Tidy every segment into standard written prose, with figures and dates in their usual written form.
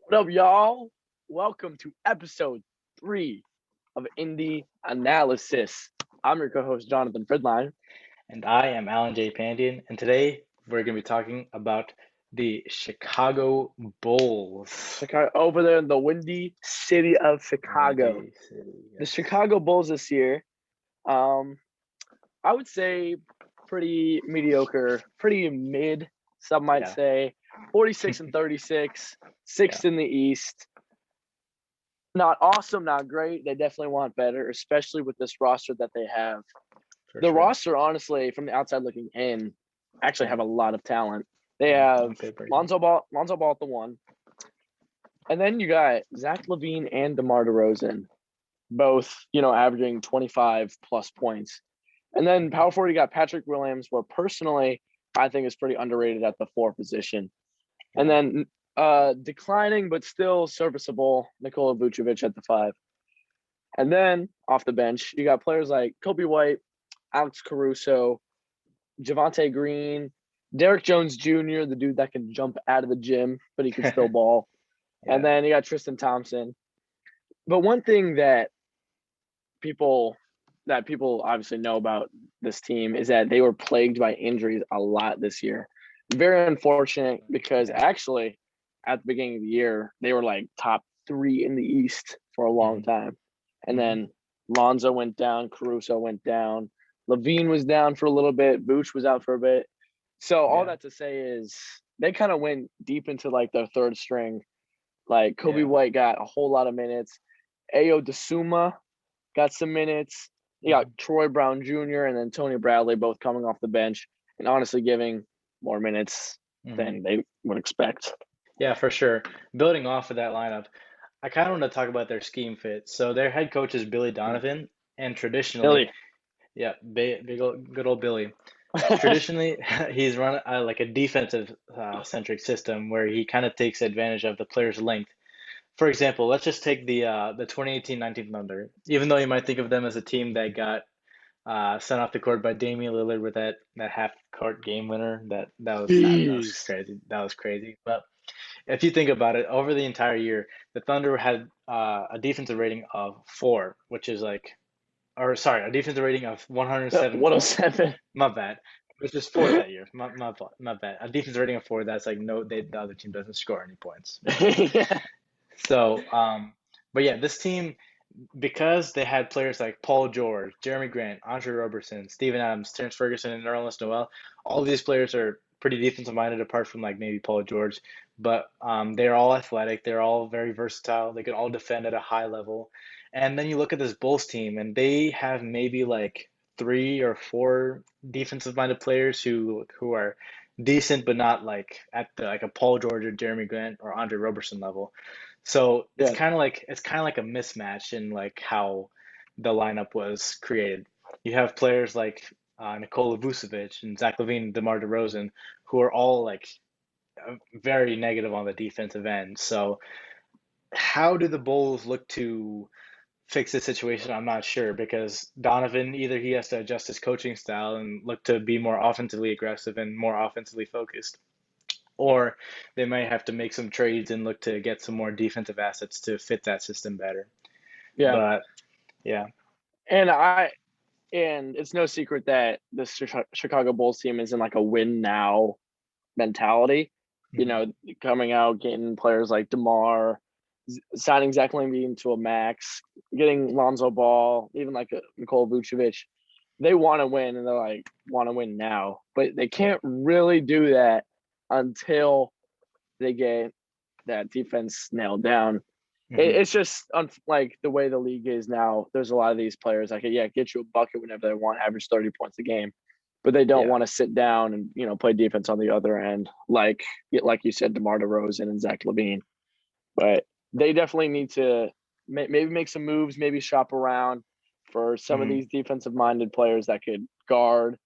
What up, y'all? Welcome to episode 3 of Indy-Analysis. I'm your co-host, Jonathan Fridline. And I am Alan J. Pandian, and today we're going to be talking about the Chicago Bulls. Chicago, over there in the windy city of Chicago. Windy City, The yes. Chicago Bulls this year, I would say pretty mediocre, pretty mid, some might Yeah. say. 46 and 36, sixth in the East. Not awesome, not great. They definitely want better, especially with this roster that they have. For The sure. roster, honestly, from the outside looking in, actually have a lot of talent. They Yeah, have on paper, yeah. Lonzo Ball at the one, and then you got Zach Levine and Demar Derozan, both averaging 25 plus points. And then power forward, you got Patrick Williams, where personally I think is pretty underrated at the 4 position. And then declining but still serviceable, Nikola Vucevic at the 5. And then off the bench, you got players like Kobe White, Alex Caruso, Javante Green, Derek Jones Jr., the dude that can jump out of the gym, but he can still ball. Yeah. And then you got Tristan Thompson. But one thing that people obviously know about this team is that they were plagued by injuries a lot this year. Very unfortunate because actually at the beginning of the year, they were like top 3 in the East for a long time. And then Lonzo went down, Caruso went down, Levine was down for a little bit, Vooch was out for a bit. So all that to say is they kind of went deep into like their third string. Like Kobe White got a whole lot of minutes. Ayo Dosunmu got some minutes. You got Troy Brown Jr. and then Tony Bradley both coming off the bench and honestly giving more minutes than they would expect. Yeah, for sure. Building off of that lineup, I kind of want to talk about their scheme fit. So their head coach is Billy Donovan, and traditionally, Billy. yeah, good old Billy. Traditionally, he's run like a defensive centric system where he kind of takes advantage of the player's length. For example, let's just take the 2018-19 Thunder. Even though you might think of them as a team that got sent off the court by Damian Lillard with that half court game winner, that was Jeez. crazy. That was crazy. But if you think about it, over the entire year, the Thunder had a defensive rating of 4, which is like, or sorry, a defensive rating of 107. 107. My bad. Which is 4th that year. My bad. A defense rating of 4. That's like the other team doesn't score any points. Yeah. So, but yeah, this team, because they had players like Paul George, Jeremy Grant, Andre Robertson, Steven Adams, Terrence Ferguson, and Nerlens Noel, all of these players are pretty defensive minded apart from like maybe Paul George, but they're all athletic, they're all very versatile, they can all defend at a high level. And then you look at this Bulls team, and they have maybe like 3 or 4 defensive minded players who are decent, but not like at the like a Paul George or Jeremy Grant or Andre Robertson level. So Yeah. it's kind of like a mismatch in like how the lineup was created. You have players like Nikola Vucevic and Zach Levine and DeMar DeRozan, who are all like very negative on the defensive end. So how do the Bulls look to fix this situation? I'm not sure because Donovan, either he has to adjust his coaching style and look to be more offensively aggressive and more offensively focused, or they might have to make some trades and look to get some more defensive assets to fit that system better. Yeah. But yeah. And it's no secret that this Chicago Bulls team is in like a win now mentality. Coming out, getting players like DeMar, signing Zach Levine to a max, getting Lonzo Ball, even like a Nikola Vucevic. They want to win, and they're like, want to win now. But they can't really do that until they get that defense nailed down. It's just like the way the league is now. There's a lot of these players that can, get you a bucket whenever they want, average 30 points a game, but they don't want to sit down and play defense on the other end, like you said, DeMar DeRozan and Zach Levine. But they definitely need to maybe make some moves, maybe shop around for some of these defensive-minded players that could guard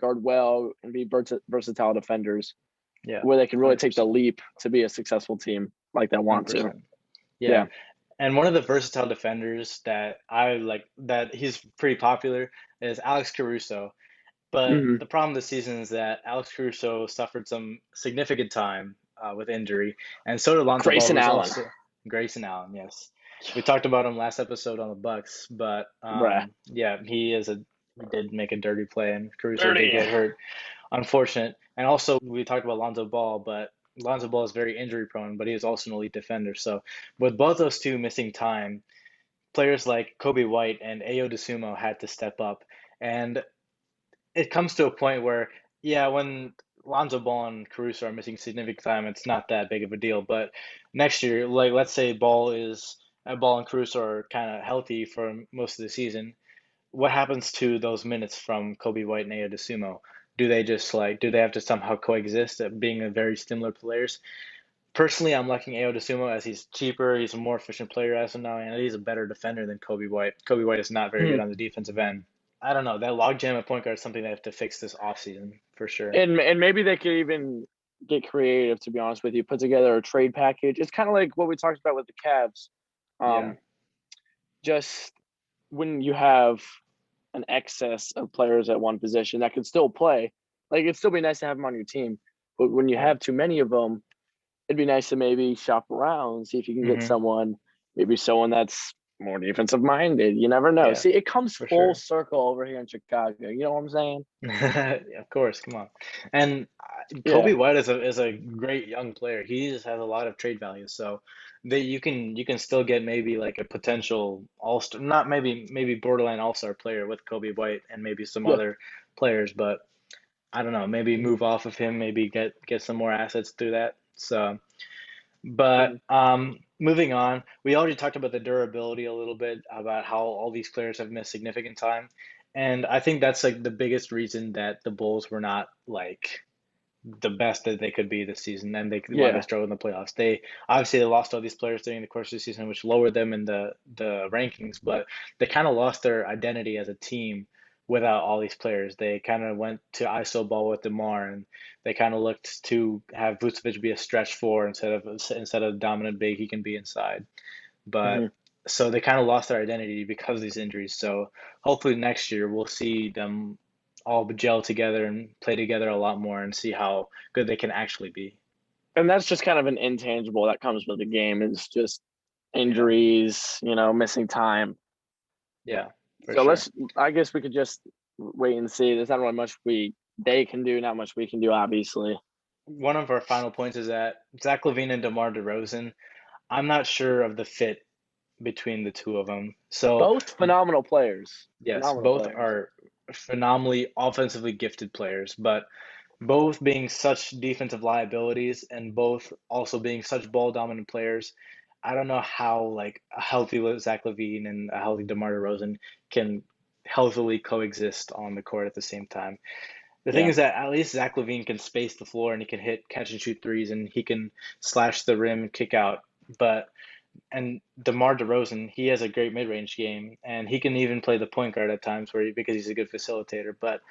well and be versatile defenders, Yeah, where they can really take the 100%. leap to be a successful team like they want to. 100%. Yeah. And one of the versatile defenders that I like that he's pretty popular is Alex Caruso. But Mm-hmm. the problem this season is that Alex Caruso suffered some significant time with injury, and so did Lonzo Ball, Grayson who's Allen, also Grayson Allen. Yes, we talked about him last episode on the Bucks, but bruh, yeah, he did make a dirty play, and Caruso did dirty. get hurt. Unfortunate. And also, we talked about Lonzo Ball, but Lonzo Ball is very injury prone, but he is also an elite defender. So, with both those two missing time, players like Kobe White and Ayo DeSumo had to step up. And it comes to a point where, yeah, when Lonzo Ball and Caruso are missing significant time, it's not that big of a deal. But next year, like let's say Ball and Caruso are kind of healthy for most of the season, what happens to those minutes from Kobe White and Ayo DeSumo? Do they have to somehow coexist at being a very similar players? Personally, I'm liking Ayo DeSumo as he's cheaper, he's a more efficient player as of now, and he's a better defender than Kobe White. Kobe White is not very good on the defensive end. I don't know. That logjam at point guard is something they have to fix this offseason for sure. And maybe they could even get creative. To be honest with you, put together a trade package. It's kind of like what we talked about with the Cavs. Yeah. Just when you have an excess of players at one position that can still play, like it'd still be nice to have them on your team. But when you Right. have too many of them, it'd be nice to maybe shop around, see if you can get Hmm. maybe someone that's more defensive minded. You never know. Yeah, See, it comes for full sure. circle over here in Chicago. You know what I'm saying? Of course, come on. And Kobe Yeah. White is a great young player. He just has a lot of trade value. So that you can still get maybe like a potential all-star, not maybe borderline all-star player with Kobe White and maybe some Yeah. other players, but I don't know, maybe move off of him, maybe get some more assets through that. So, but Mhm. moving on, we already talked about the durability a little bit, about how all these players have missed significant time. And I think that's like the biggest reason that the Bulls were not like the best that they could be this season, and why they Yeah. struggled in the playoffs. They lost all these players during the course of the season, which lowered them in the rankings, but they kind of lost their identity as a team without all these players. They kind of went to ISO ball with Demar, and they kind of looked to have Vucevic be a stretch four instead of a dominant big he can be inside. But Hmm. so they kind of lost their identity because of these injuries. So hopefully next year we'll see them all gel together and play together a lot more and see how good they can actually be. And that's just kind of an intangible that comes with the game. It's just Yeah, injuries, missing time. yeah, for So sure. I guess we could just wait and see. There's not really much they can do, not much we can do, obviously. One of our final points is that Zach Levine and DeMar DeRozan, I'm not sure of the fit between the two of them. So Both phenomenal players. yes, Phenomenal both players. are phenomenally offensively gifted players, but both being such defensive liabilities and both also being such ball dominant players, I don't know how like a healthy Zach Levine and a healthy DeMar DeRozan can healthily coexist on the court at the same time. The thing Yeah. is that at least Zach Levine can space the floor and he can hit catch and shoot threes and he can slash the rim and kick out. But and DeMar DeRozan, he has a great mid-range game and he can even play the point guard at times because he's a good facilitator. But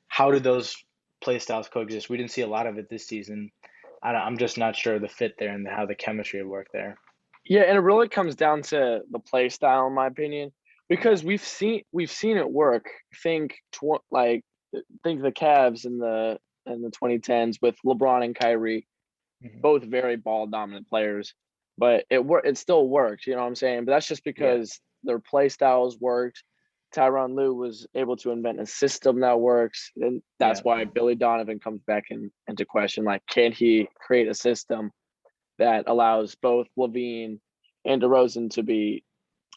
how do those play styles coexist? We didn't see a lot of it this season. I'm just not sure of the fit there and how the chemistry would work there. Yeah, and it really comes down to the play style, in my opinion, Yeah. because we've seen it work. Think think the Cavs in the 2010s with LeBron and Kyrie, Hmm. both very ball dominant players, but it still worked. You know what I'm saying? But that's just Yeah. because their play styles worked. Tyronn Lue was able to invent a system that works, and that's Yeah. why Billy Donovan comes back into question. Like, can he create a system that allows both Levine and DeRozan to be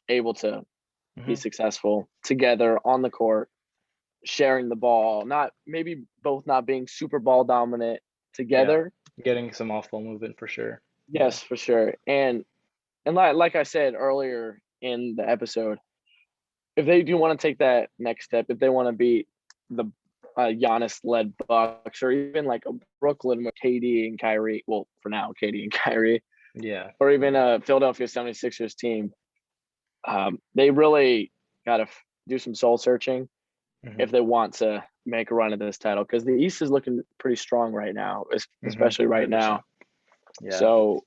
able to be Hmm. successful together on the court, sharing the ball, not maybe both not being super ball dominant Yeah. together. Getting some off-ball movement for sure. Yeah. Yes, for sure. And like I said earlier in the episode, if they do want to take that next step, if they want to beat the Giannis led Bucks or even like a Brooklyn with KD and Kyrie, well, for now, KD and Kyrie, Yeah. or even Yeah. a Philadelphia 76ers team, they really got to do some soul searching Hmm. if they want to make a run at this title because the East is looking pretty strong right now, Hmm. especially right now. 100%. Yeah. So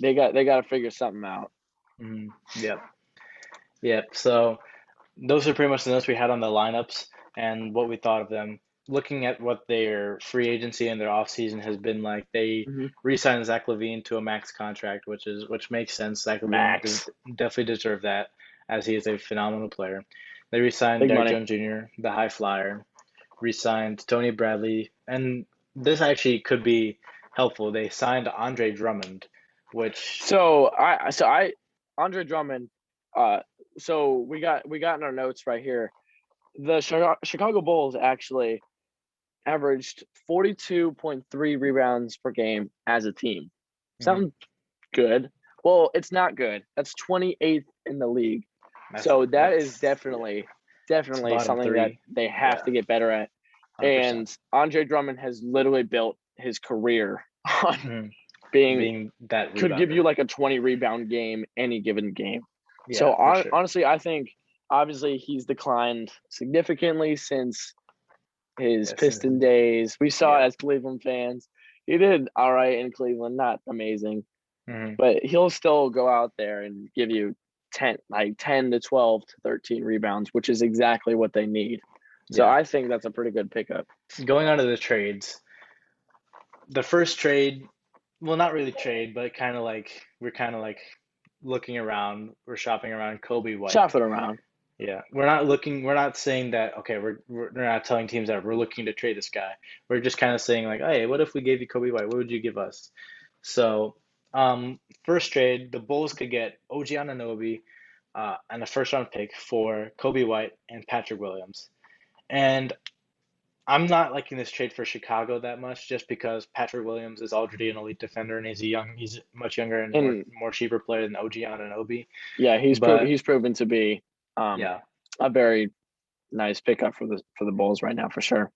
they got to figure something out. Hmm. Yep. Yep. So those are pretty much the notes we had on the lineups and what we thought of them. looking at what their free agency and their offseason has been like, they Hmm. re-signed Zach Levine to a max contract, which makes sense. Zach Levine Max, definitely deserve that, as he is a phenomenal player. They re-signed big Derek money. Jones Jr., the high flyer, re-signed Tony Bradley, and this actually could be helpful. They signed Andre Drummond, which So I Andre Drummond. Uh, so we got in our notes right here. The Chicago Bulls actually averaged 42.3 rebounds per game as a team. mhm, Sounds good. Well, it's not good. That's 28th in the league. that's So that is that's it's definitely bottom something that three. they have Yeah, to get better at. 100%. And Andre Drummond has literally built his career on Mhm. being Being that could give you rebounder. like a 20 rebound game any given game. So Yeah, for sure. honestly, I think obviously he's declined significantly since his Yes. Piston days. We saw Yeah. it as Cleveland fans. He did all right in Cleveland, not amazing, Hmm. but he'll still go out there and give you 10 to 12 to 13 rebounds, which is exactly what they need. So Yeah. I think that's a pretty good pickup. Going on to the trades, the first trade, well, not really trade, but kind of like looking around, we're shopping around Kobe White. Shop it around. Yeah, we're not saying that, okay, we're not telling teams that we're looking to trade this guy. We're just kind of saying like, hey, what if we gave you Kobe White? What would you give us? So, first trade, the Bulls could get OG Anunoby, and a first round pick for Kobe White and Patrick Williams. And I'm not liking this trade for Chicago that much, just because Patrick Williams is already an elite defender and he's much younger and And more cheaper player than OG Anunoby. yeah, But he's proven to be um, yeah, a very nice pickup for the Bulls right now for sure.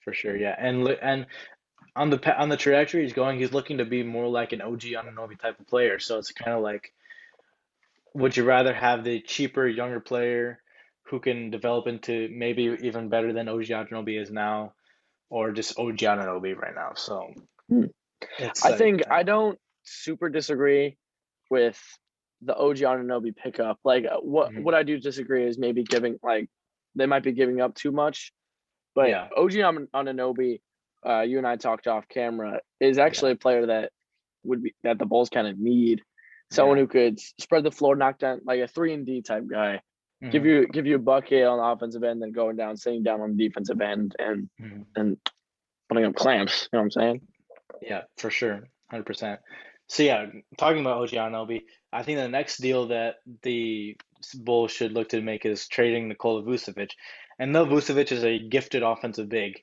for sure, yeah, and on the trajectory he's going, he's looking to be more like an OG Anunoby type of player. So it's kind of like, would you rather have the cheaper, younger player who can develop into maybe even better than OG Anunoby is now, or just OG Anunoby right now? So Hmm. it's I like, think I don't super disagree with the OG Anunoby pickup. Like mhm, what I do disagree is maybe giving like they might be giving up too much. But yeah, OG Anunoby, you and I talked off camera, is yeah, actually a player that would be that the Bulls kind of need. Someone yeah, who could spread the floor, knock down like a 3-and-D type guy. hmm, Give you a bucket on the offensive end, then going down, sitting down on the defensive end, hmm, and putting up clamps. You know what I'm saying? yeah, for sure, 100%. So yeah, talking about OG Anunoby, I think the next deal that the Bulls should look to make is trading Nikola Vucevic. And though Vucevic is a gifted offensive big,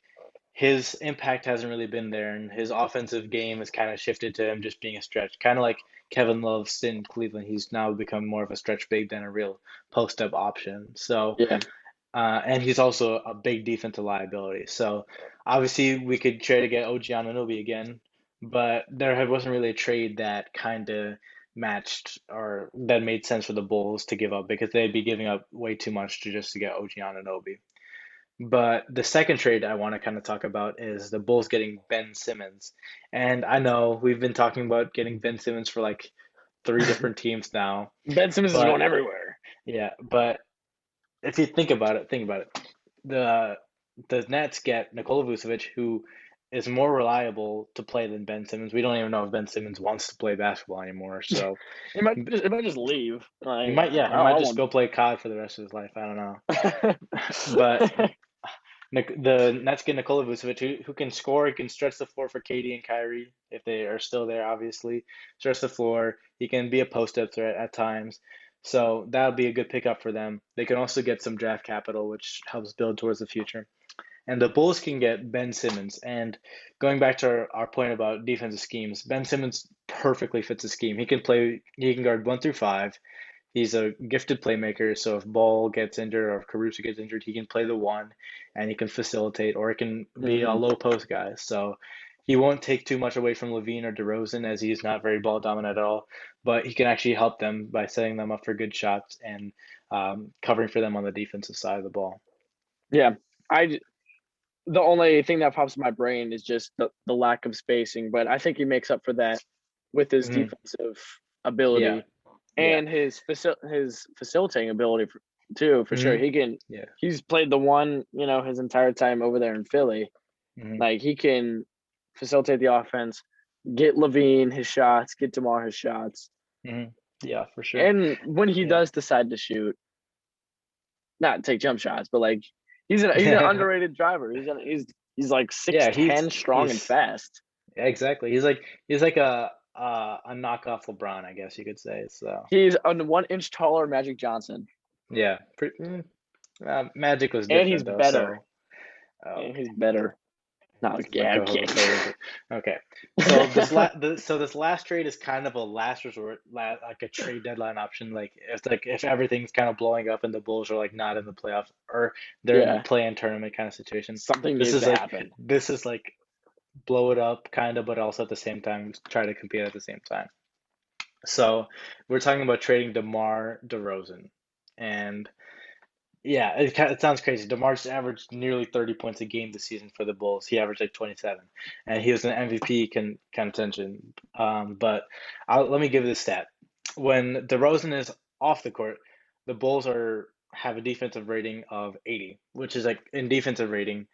his impact hasn't really been there, and his offensive game has kind of shifted to him just being a stretch, kind of like Kevin Love's in Cleveland. He's now become more of a stretch big than a real post up option. So, Yeah, and he's also a big defensive liability. So, obviously, we could trade to get OG Anunoby again, but wasn't really a trade that kind of matched or that made sense for the Bulls to give up, because they'd be giving up way too much to get OG Anunoby. But the second trade I want to kind of talk about is the Bulls getting Ben Simmons. And I know we've been talking about getting Ben Simmons for like three different teams now, Ben Simmons is but going everywhere. yeah, but if you think about it. The the Nets get Nikola Vucevic, who is more reliable to play than Ben Simmons. We don't even know if Ben Simmons wants to play basketball anymore. So It might just leave. Like yeah, he I might just won't. go play COD for the rest of his life. I don't know. But the Nets get Nikola Vucevic, who can score. He can stretch the floor for KD and Kyrie if they are still there, obviously. Stretch the floor. He can be a post-up threat at times. So that would be a good pickup for them. They can also get some draft capital, which helps build towards the future. And the Bulls can get Ben Simmons. And going back to our point about defensive schemes, Ben Simmons perfectly fits the scheme. He can guard 1 through 5. He's a gifted playmaker, so if Ball gets injured or if Caruso gets injured, he can play the one and he can facilitate, or it can be a Mhm. low post guy. So he won't take too much away from Levine or Derozan, as he's not very ball dominant at all, but he can actually help them by setting them up for good shots and covering for them on the defensive side of the ball. Yeah, I the only thing that pops in my brain is just the lack of spacing, but I think he makes up for that with his Hmm. defensive Yeah, ability yeah, and his facilitating ability. too, for sure. Hmm. He can. Yeah. He's played the one, his entire time over there in Philly. Hmm. Like he can facilitate the offense, get Levine his shots, get Demar his shots, Hmm. Yeah, for sure. and when he Yeah. does decide to shoot, not take jump shots, but like he's an underrated driver. He's like Yeah, 6'10", strong and he's fast. exactly. He's like a knockoff LeBron, I guess you could say. So He's a 1 inch taller Magic Johnson, yeah, Magic was and he's different though. better. So And okay. he's better. No, My yeah, I'm co-host kidding. always. Okay, so this last trade is kind of a last resort, like a trade deadline option. Like if everything's kind of blowing up and the Bulls are like not in the playoffs or they're in a Yeah, play-in tournament kind of situation. something This needs is to like happen. this is like blow it up kind of, but also at the same time try to compete at the same time. So we're talking about trading DeMar DeRozan, and yeah, it sounds crazy. DeMar just averaged nearly 30 points a game this season for the Bulls. He averaged like 27, and he was an MVP contention. But let me give you this stat. When DeRozan is off the court, the Bulls have a defensive rating of 80, which is like in defensive rating,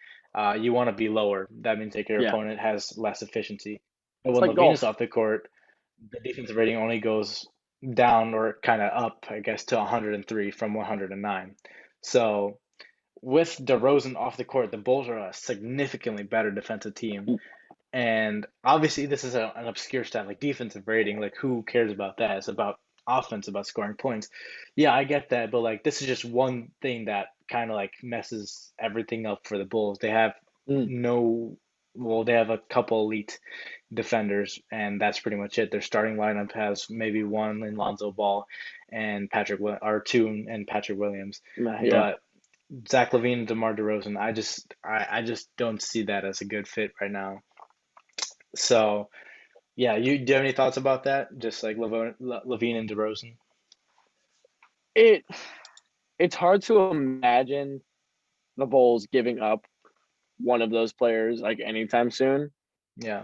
you want to be lower. That means like your Yeah, opponent has less efficiency. But it's when like Levine is golf. off the court, the defensive rating only goes down or kind of up, I guess, to 103 from 109. So with DeRozan off the court, the Bulls are a significantly better defensive team. And obviously, this is an obscure stat, like defensive rating. Like, who cares about that? It's about offense, about scoring points. Yeah, I get that, but like, this is just one thing that kind of like messes everything up for the Bulls. They have Mm. no, well, they have a couple elite defenders, and that's pretty much it. Their starting lineup has maybe one in Lonzo Ball and or two and Patrick Williams, Yeah, but Zach Levine and DeMar DeRozan, I just don't see that as a good fit right now. So yeah, do you have any thoughts about that? Just like Levine and DeRozan. it it's hard to imagine the Bulls giving up one of those players like anytime soon. Yeah.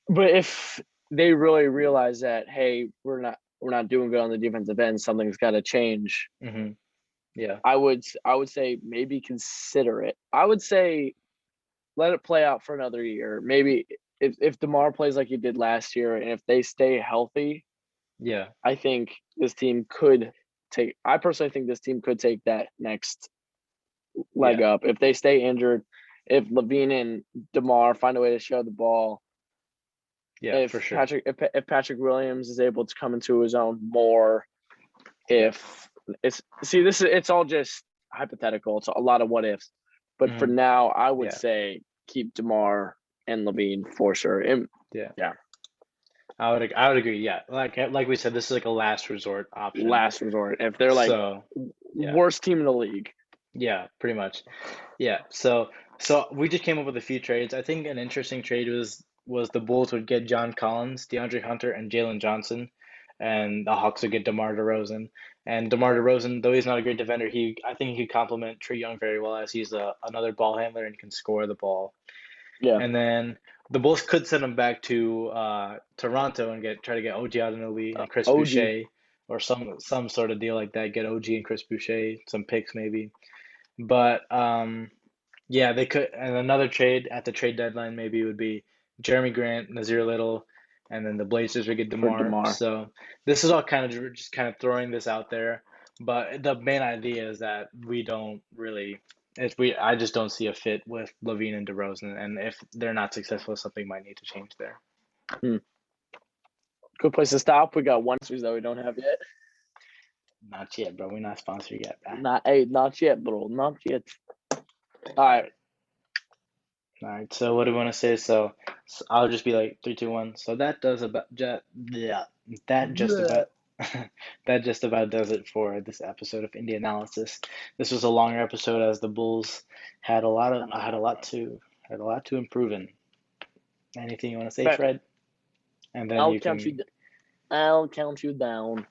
But if they really realize that, hey, we're not doing good on the defensive end, something's got to change. Hmm. Yeah. I would say maybe consider it. I would say let it play out for another year. Maybe if DeMar plays like he did last year, and if they stay healthy, Yeah. I think this team could take. I personally think this team could take that next leg Yeah. up. If they stay injured, if Levine and DeMar find a way to share the ball, Yeah, for if sure. Patrick Williams is able to come into his own more, Yeah. if it's all just hypothetical. It's a lot of what ifs. But for Hmm. now, I would Yeah. say keep DeMar and Levine for sure. And Yeah. yeah, I would agree. Yeah. Like we said, this is like a last resort option. last resort. If they're like So yeah. worst team in the league, Yeah, pretty much. Yeah. So we just came up with a few trades. I think an interesting trade was the Bulls would get John Collins, DeAndre Hunter, and Jalen Johnson, and the Hawks would get DeMar DeRozan. And DeMar DeRozan, though he's not a great defender, I think he could complement Trae Young very well as he's another ball handler and can score the ball. yeah, And then the Bulls could send him back to Toronto and try to get OG Anunoby and Chris OG. Boucher or some sort of deal like that. Get OG and Chris Boucher, some picks maybe. But yeah, they could, and another trade at the trade deadline maybe would be Jeremy Grant, Nazir Little, and then the Blazers would get For DeMar. DeMar. So this is all kind of just kind of throwing this out there. But the main idea is that we don't really, if we, I just don't see a fit with Levine and DeRozan, and if they're not successful, something might need to change there. Hmm. Good place to stop. We got one series that we don't have yet. Not yet, bro. We're not sponsored yet, bro. Not yet, bro. Not yet. All All right. right. All right, so what do we want to say? So I'll just be like 3, 2, 1. So that does about yeah, that just Yeah. about that just about does it for this episode of Indy-Analysis. This was a longer episode as the Bulls had a lot to improve in. Anything you want to say, Bet. Fred? And then I'll you count can. you. I'll count you down. All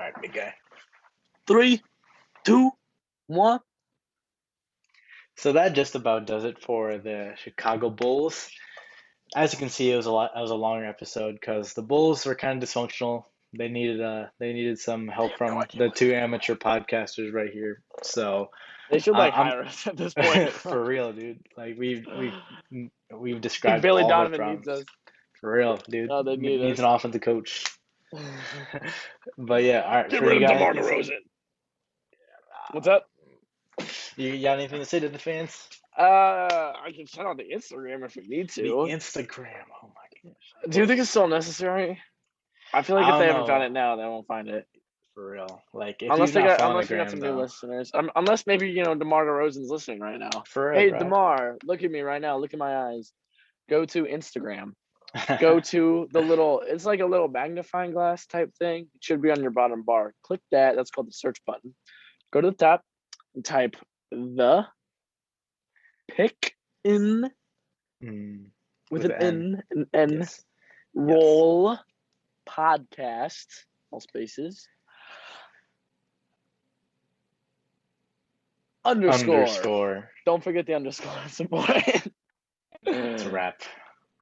right, big guy. 3, 2, 1. So that just about does it for the Chicago Bulls. As you can see, it was a longer episode because the Bulls were kind of dysfunctional. They needed some help from the two amateur podcasters right here. So They should I'm hire us at this point. for real, dude. Like we've I think described Billy all the Donovan needs problems. us. For real, dude. Oh, they need Needs us. an offensive coach. But yeah, all right. Get For rid you of got Demar anything to say? Derozan. What's up? You got anything to say to the fans? I can shout out the Instagram if we need The to. Instagram. Oh my gosh. Do you think it's still necessary? I feel like I if they don't haven't found know. it now, they won't find it. For real. Like if Unless you've not following the we got gram some new though. listeners. Unless maybe DeMar DeRozan's listening right now. For real, Hey bro. DeMar, look at me right now. Look at my eyes. Go to Instagram. Go to the little. It's like a little magnifying glass type thing. It should be on your bottom bar. Click that. That's called the search button. Go to the top and type the pick in with an N, an N Yes. roll podcast, all spaces. Underscore. Don't forget the underscore. It's important. It's a wrap.